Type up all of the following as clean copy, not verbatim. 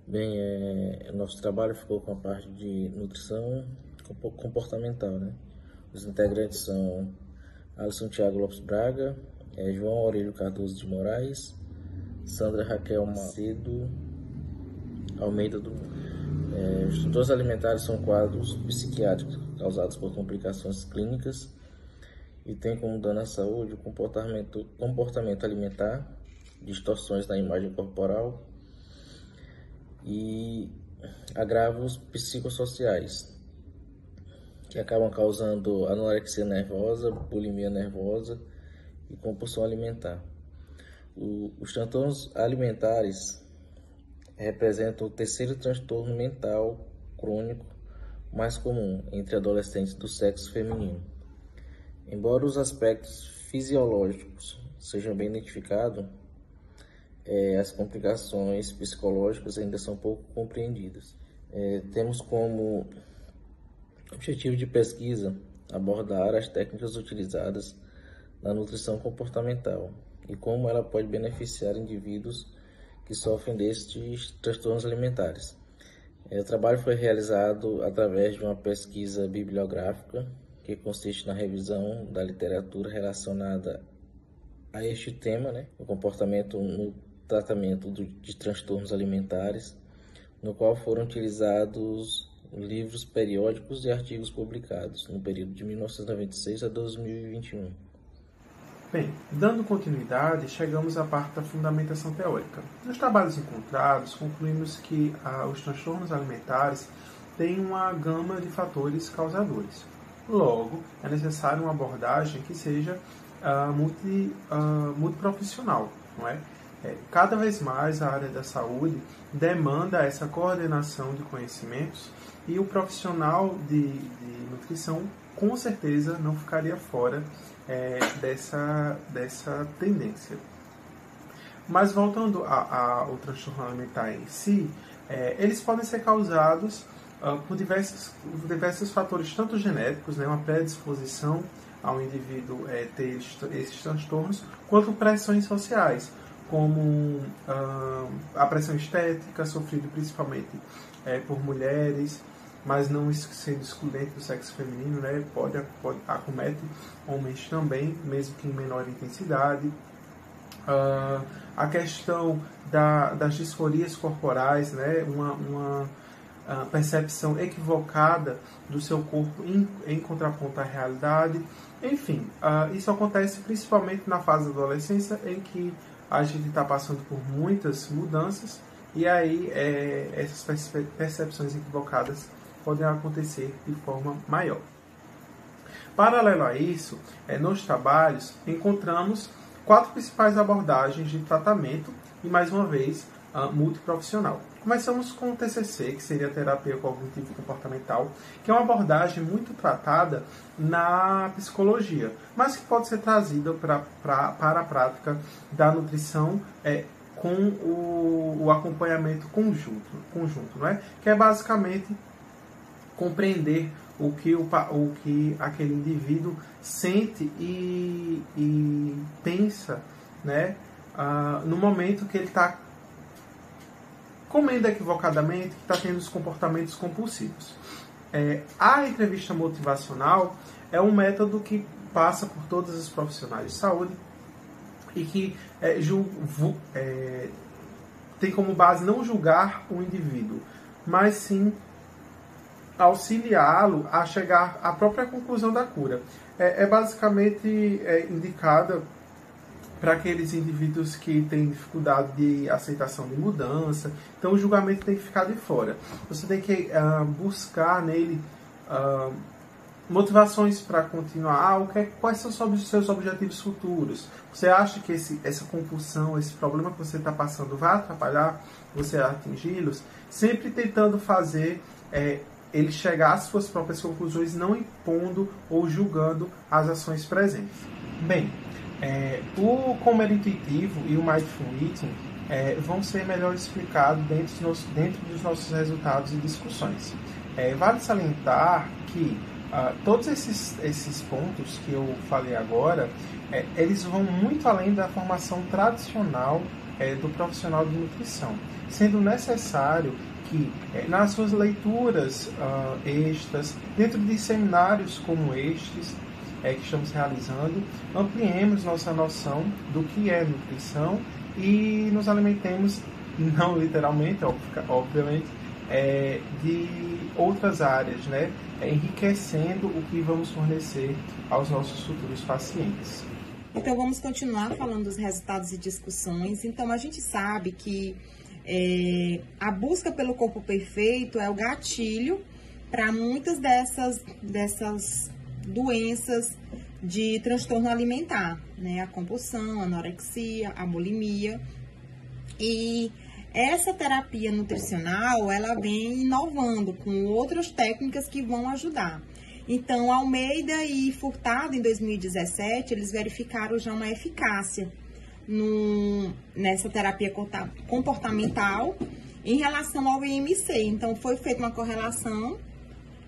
Bem, nosso trabalho ficou com a parte de nutrição comportamental, né? Os integrantes são Alisson Thiago Lopes Braga, João Aurélio Cardoso de Moraes, Sandra Raquel Macedo Almeida do Os transtornos alimentares são quadros psiquiátricos causados por complicações clínicas e tem como dano à saúde o comportamento alimentar, distorções na imagem corporal e agravos psicossociais, que acabam causando anorexia nervosa, bulimia nervosa e compulsão alimentar. Os transtornos alimentares representam o terceiro transtorno mental crônico mais comum entre adolescentes do sexo feminino. Embora os aspectos fisiológicos sejam bem identificados, as complicações psicológicas ainda são pouco compreendidas. Temos como objetivo de pesquisa abordar as técnicas utilizadas na nutrição comportamental e como ela pode beneficiar indivíduos que sofrem destes transtornos alimentares. O trabalho foi realizado através de uma pesquisa bibliográfica que consiste na revisão da literatura relacionada a este tema, o comportamento no tratamento de transtornos alimentares, no qual foram utilizados livros periódicos e artigos publicados no período de 1996 a 2021. Bem, dando continuidade, chegamos à parte da fundamentação teórica. Nos trabalhos encontrados, concluímos que os transtornos alimentares têm uma gama de fatores causadores. Logo, é necessário uma abordagem que seja multiprofissional, não é? Cada vez mais a área da saúde demanda essa coordenação de conhecimentos e o profissional de nutrição com certeza não ficaria fora dessa tendência. Mas voltando ao transtorno alimentar em si, eles podem ser causados por diversos fatores, tanto genéticos, uma predisposição ao indivíduo ter esses transtornos, quanto pressões sociais, como a pressão estética, sofrida principalmente por mulheres, mas não sendo excludente do sexo feminino, pode acomete homens também, mesmo que em menor intensidade. A questão das disforias corporais, uma percepção equivocada do seu corpo em contraponto à realidade. Enfim, isso acontece principalmente na fase da adolescência, em que a gente está passando por muitas mudanças e aí essas percepções equivocadas podem acontecer de forma maior. Paralelo a isso, nos trabalhos encontramos 4 principais abordagens de tratamento e, mais uma vez, multiprofissional. Começamos com o TCC, que seria a terapia cognitivo-comportamental, que é uma abordagem muito tratada na psicologia, mas que pode ser trazida para a prática da nutrição com o acompanhamento conjunto, que é basicamente compreender o que aquele indivíduo sente e pensa, no momento que ele está comendo equivocadamente, que está tendo os comportamentos compulsivos. A entrevista motivacional é um método que passa por todos os profissionais de saúde e que tem como base não julgar o indivíduo, mas sim auxiliá-lo a chegar à própria conclusão da cura. Basicamente indicada para aqueles indivíduos que têm dificuldade de aceitação de mudança. Então o julgamento tem que ficar de fora. Você tem que buscar nele motivações para continuar. Quais são os seus objetivos futuros? Você acha que essa compulsão, esse problema que você está passando vai atrapalhar você a atingi-los? Sempre tentando fazer ele chegar às suas próprias conclusões, não impondo ou julgando as ações presentes. Bem, o comer intuitivo e o mindful eating vão ser melhor explicados dentro dos nossos resultados e discussões. Vale salientar que todos esses pontos que eu falei agora, eles vão muito além da formação tradicional do profissional de nutrição, sendo necessário que nas suas leituras extras, dentro de seminários como estes que estamos realizando, ampliemos nossa noção do que é nutrição e nos alimentemos, não literalmente, obviamente, de outras áreas, né? Enriquecendo o que vamos fornecer aos nossos futuros pacientes. Então, vamos continuar falando dos resultados e discussões. Então, a gente sabe que a busca pelo corpo perfeito é o gatilho para muitas dessas doenças de transtorno alimentar, né? A compulsão, a anorexia, a bulimia. E essa terapia nutricional, ela vem inovando com outras técnicas que vão ajudar. Então, Almeida e Furtado, em 2017, eles verificaram já uma eficácia nessa terapia comportamental em relação ao IMC. Então, foi feita uma correlação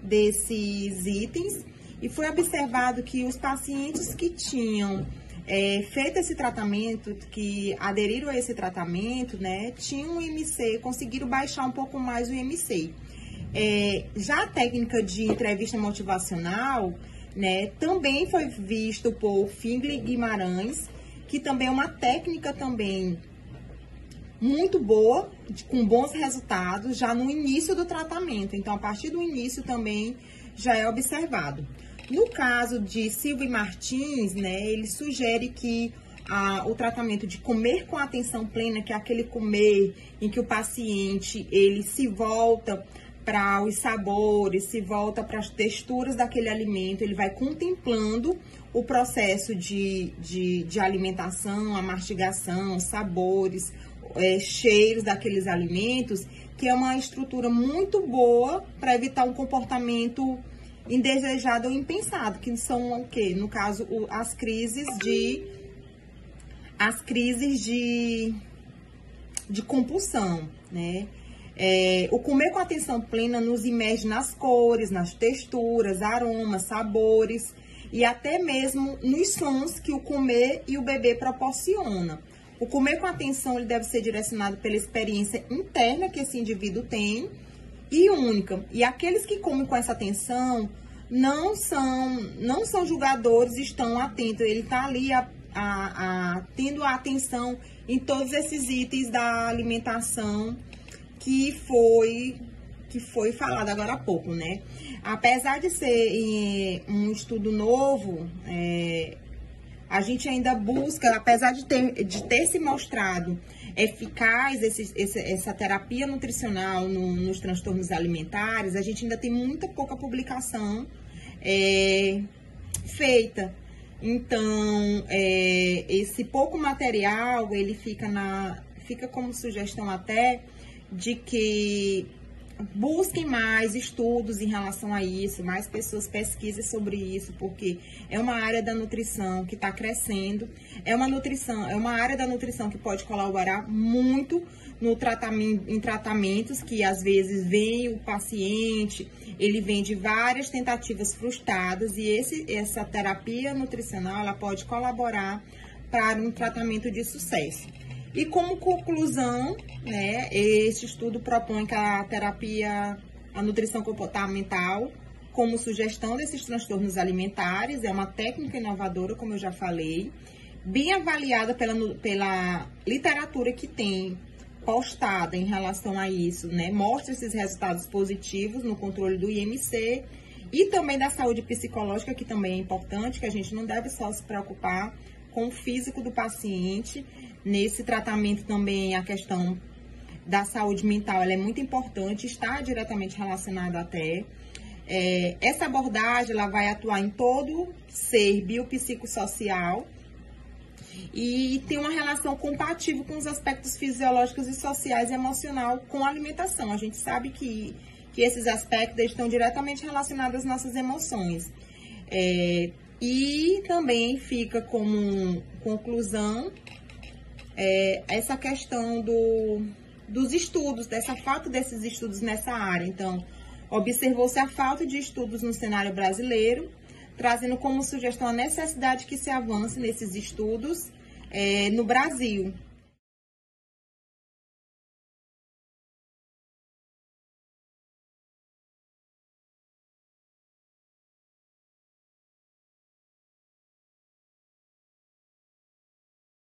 desses itens e foi observado que os pacientes que tinham feito esse tratamento, que aderiram a esse tratamento, né, tinham um IMC, conseguiram baixar um pouco mais o IMC. Já a técnica de entrevista motivacional, né, também foi visto por Fingler Guimarães, que também é uma técnica também muito boa, com bons resultados, já no início do tratamento. Então, a partir do início também já é observado. No caso de Silva e Martins, né, ele sugere que o tratamento de comer com atenção plena, que é aquele comer em que o paciente ele se volta para os sabores, se volta para as texturas daquele alimento, ele vai contemplando o processo de alimentação, a mastigação, sabores, cheiros daqueles alimentos, que é uma estrutura muito boa para evitar um comportamento indesejado ou impensado, que são o quê? No caso, as crises de compulsão, né? O comer com atenção plena nos imerge nas cores, nas texturas, aromas, sabores e até mesmo nos sons que o comer e o beber proporciona. O comer com atenção ele deve ser direcionado pela experiência interna que esse indivíduo tem e única. E aqueles que comem com essa atenção não são julgadores, estão atentos. Ele está ali tendo a atenção em todos esses itens da alimentação que foi falado agora há pouco, né? Apesar de ser um estudo novo, a gente ainda busca, apesar de ter se mostrado eficaz essa terapia nutricional nos transtornos alimentares, a gente ainda tem muita pouca publicação feita. Então, esse pouco material, ele fica como sugestão até de que busquem mais estudos em relação a isso, mais pessoas pesquisem sobre isso, porque é uma área da nutrição que está crescendo, é uma área da nutrição que pode colaborar muito em tratamentos que às vezes vem o paciente, ele vem de várias tentativas frustradas e essa terapia nutricional ela pode colaborar para um tratamento de sucesso. E como conclusão, né, este estudo propõe que a nutrição comportamental, como sugestão desses transtornos alimentares, é uma técnica inovadora, como eu já falei, bem avaliada pela literatura que tem postada em relação a isso, né, mostra esses resultados positivos no controle do IMC e também da saúde psicológica, que também é importante, que a gente não deve só se preocupar com o físico do paciente. Nesse tratamento também a questão da saúde mental ela é muito importante, está diretamente relacionada até. Essa abordagem ela vai atuar em todo ser biopsicossocial e tem uma relação compatível com os aspectos fisiológicos e sociais e emocional com a alimentação. A gente sabe que esses aspectos estão diretamente relacionados às nossas emoções. E também fica como conclusão essa questão dos estudos, dessa falta desses estudos nessa área. Então, observou-se a falta de estudos no cenário brasileiro, trazendo como sugestão a necessidade que se avance nesses estudos no Brasil.